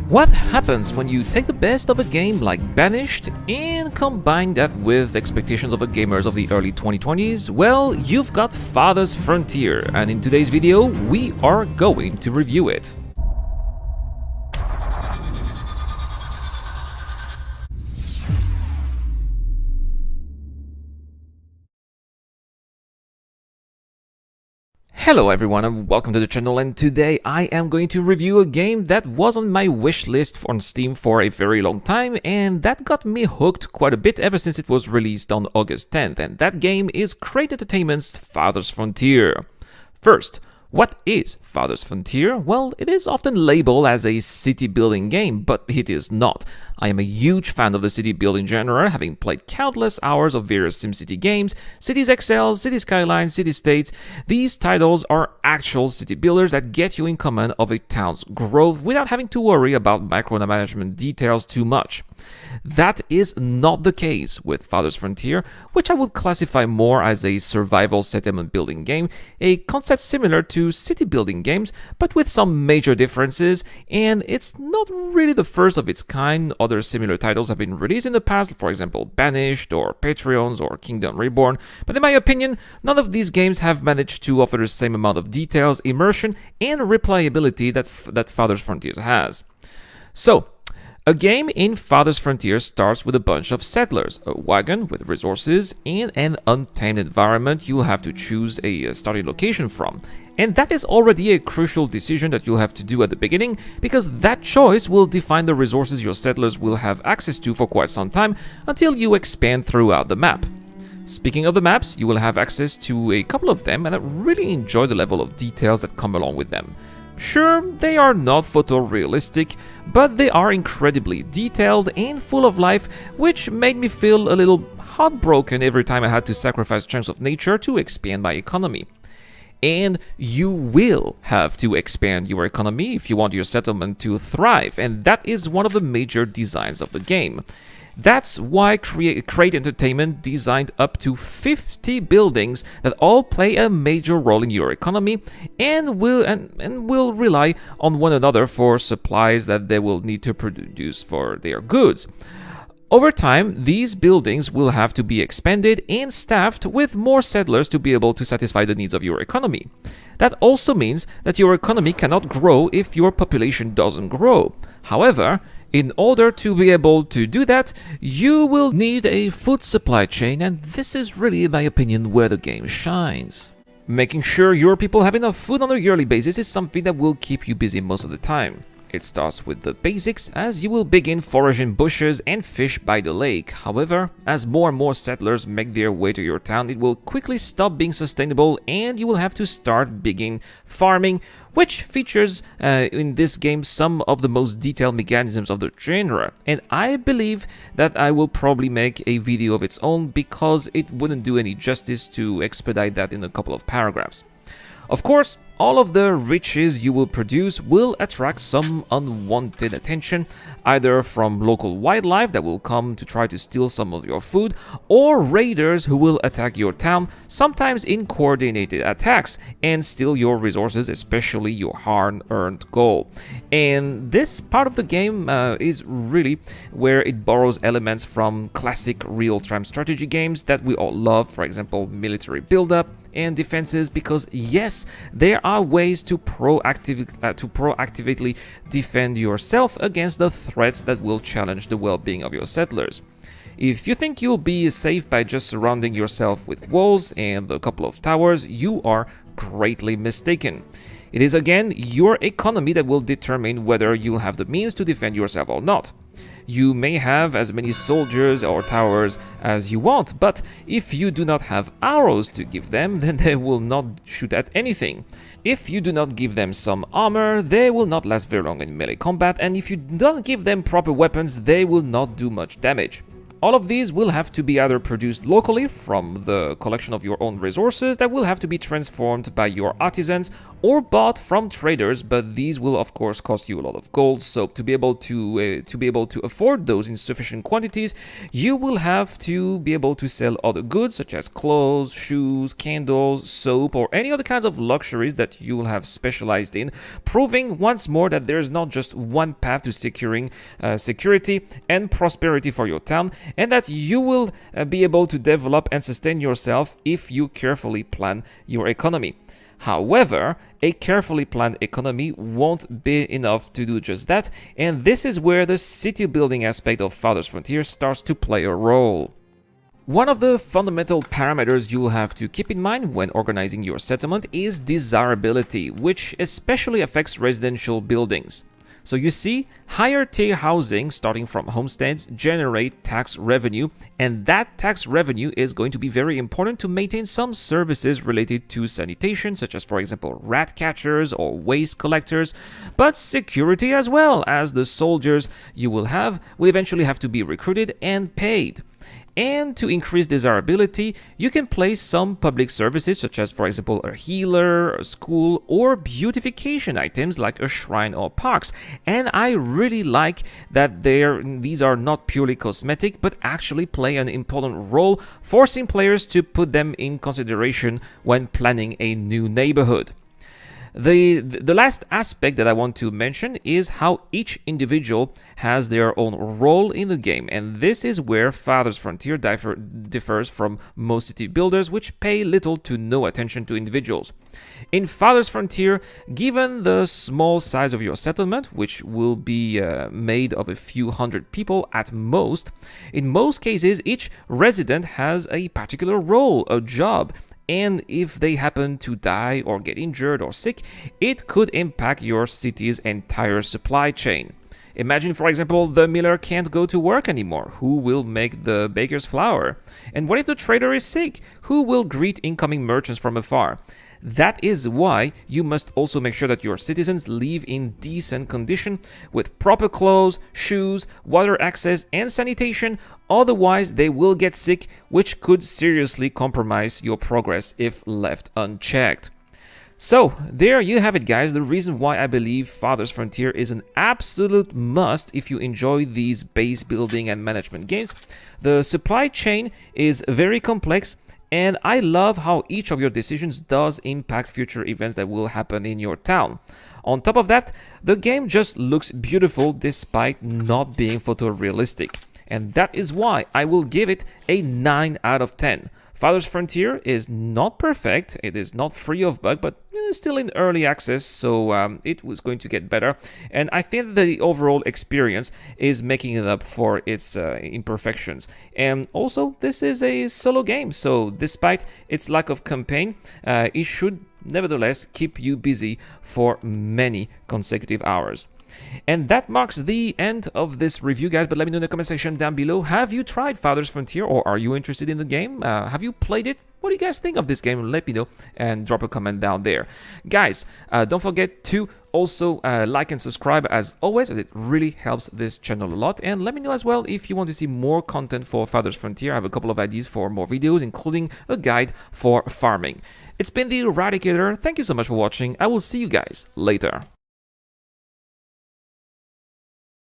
What happens when you take the best of a game like Banished and combine that with expectations of the gamers of the early 2020s? Well, you've got Farthest Frontier, and in today's video, we are going to review it. Hello everyone and welcome to the channel, and today I am going to review a game that was on my wish list on Steam for a very long time, and that got me hooked quite a bit ever since it was released on August 10th, and that game is Crate Entertainment's Farthest Frontier. First, what is Farthest Frontier? Well, it is often labeled as a city building game, but it is not. I am a huge fan of the city building genre, having played countless hours of various SimCity games, Cities XL, City Skylines, City States. These titles are actual city builders that get you in command of a town's growth without having to worry about micromanagement details too much. That is not the case with Farthest Frontier, which I would classify more as a survival settlement building game, a concept similar to city building games, but with some major differences, and it's not really the first of its kind. Other similar titles have been released in the past, for example Banished or Patreons or Kingdom Reborn, but in my opinion, none of these games have managed to offer the same amount of details, immersion, and replayability that Farthest Frontier has. So, a game in Farthest Frontier starts with a bunch of settlers, a wagon with resources, and an untamed environment you'll have to choose a starting location from. And that is already a crucial decision that you'll have to do at the beginning, because that choice will define the resources your settlers will have access to for quite some time until you expand throughout the map. Speaking of the maps, you will have access to a couple of them, and I really enjoy the level of details that come along with them. Sure, they are not photorealistic, but they are incredibly detailed and full of life, which made me feel a little heartbroken every time I had to sacrifice chunks of nature to expand my economy. And you will have to expand your economy if you want your settlement to thrive, and that is one of the major designs of the game. That's why Crate Entertainment designed up to 50 buildings that all play a major role in your economy and will rely on one another for supplies that they will need to produce for their goods. Over time, these buildings will have to be expanded and staffed with more settlers to be able to satisfy the needs of your economy. That also means that your economy cannot grow if your population doesn't grow. However, in order to be able to do that, you will need a food supply chain, and this is really, in my opinion, where the game shines. Making sure your people have enough food on a yearly basis is something that will keep you busy most of the time. It starts with the basics, as you will begin foraging bushes and fish by the lake. However, as more and more settlers make their way to your town, it will quickly stop being sustainable and you will have to start begin farming, which features in this game some of the most detailed mechanisms of the genre. And I believe that I will probably make a video of its own because it wouldn't do any justice to expedite that in a couple of paragraphs. Of course, all of the riches you will produce will attract some unwanted attention, either from local wildlife that will come to try to steal some of your food, or raiders who will attack your town, sometimes in coordinated attacks, and steal your resources, especially your hard-earned gold. And this part of the game is really where it borrows elements from classic real-time strategy games that we all love, for example, military build-up and defenses, because yes, there are ways to proactively defend yourself against the threats that will challenge the well-being of your settlers. If you think you'll be safe by just surrounding yourself with walls and a couple of towers, you are greatly mistaken. It is again your economy that will determine whether you'll have the means to defend yourself or not. You may have as many soldiers or towers as you want, but if you do not have arrows to give them, then they will not shoot at anything. If you do not give them some armor, they will not last very long in melee combat, and if you do not give them proper weapons, they will not do much damage. All of these will have to be either produced locally from the collection of your own resources that will have to be transformed by your artisans or bought from traders, but these will of course cost you a lot of gold. So to be able to afford those in sufficient quantities, you will have to be able to sell other goods such as clothes, shoes, candles, soap, or any other kinds of luxuries that you will have specialized in, proving once more that there's not just one path to securing security and prosperity for your town, and that you will be able to develop and sustain yourself if you carefully plan your economy. However, a carefully planned economy won't be enough to do just that, and this is where the city building aspect of Farthest Frontier starts to play a role. One of the fundamental parameters you'll have to keep in mind when organizing your settlement is desirability, which especially affects residential buildings. So you see, higher tier housing starting from homesteads generate tax revenue, and that tax revenue is going to be very important to maintain some services related to sanitation, such as for example rat catchers or waste collectors, but security as well, as the soldiers you will eventually have to be recruited and paid. And to increase desirability, you can place some public services such as, for example, a healer, a school, or beautification items like a shrine or parks. And I really like that these are not purely cosmetic, but actually play an important role, forcing players to put them in consideration when planning a new neighborhood. The last aspect that I want to mention is how each individual has their own role in the game, and this is where Farthest Frontier differs from most city builders, which pay little to no attention to individuals. In Farthest Frontier, given the small size of your settlement, which will be made of a few hundred people at most, in most cases each resident has a particular role, a job, and if they happen to die or get injured or sick, it could impact your city's entire supply chain. Imagine, for example, the miller can't go to work anymore. Who will make the baker's flour? And what if the trader is sick? Who will greet incoming merchants from afar? That is why you must also make sure that your citizens live in decent condition with proper clothes, shoes, water access, and sanitation. Otherwise, they will get sick, which could seriously compromise your progress if left unchecked. So, there you have it, guys, the reason why I believe Farthest Frontier is an absolute must if you enjoy these base building and management games. The supply chain is very complex, and I love how each of your decisions does impact future events that will happen in your town. On top of that, the game just looks beautiful despite not being photorealistic. And that is why I will give it a 9 out of 10. Farthest Frontier is not perfect, it is not free of bugs, but still in early access, so it was going to get better. And I think the overall experience is making it up for its imperfections. And also, this is a solo game, so despite its lack of campaign, it should nevertheless keep you busy for many consecutive hours. And that marks the end of this review, guys, but let me know in the comment section down below. Have you tried Farthest Frontier, or are you interested in the game? Have you played it? What do you guys think of this game? Let me know and drop a comment down there. Guys, don't forget to also like and subscribe as always, as it really helps this channel a lot. And let me know as well if you want to see more content for Farthest Frontier. I have a couple of ideas for more videos, including a guide for farming. It's been the Eradicator. Thank you so much for watching. I will see you guys later.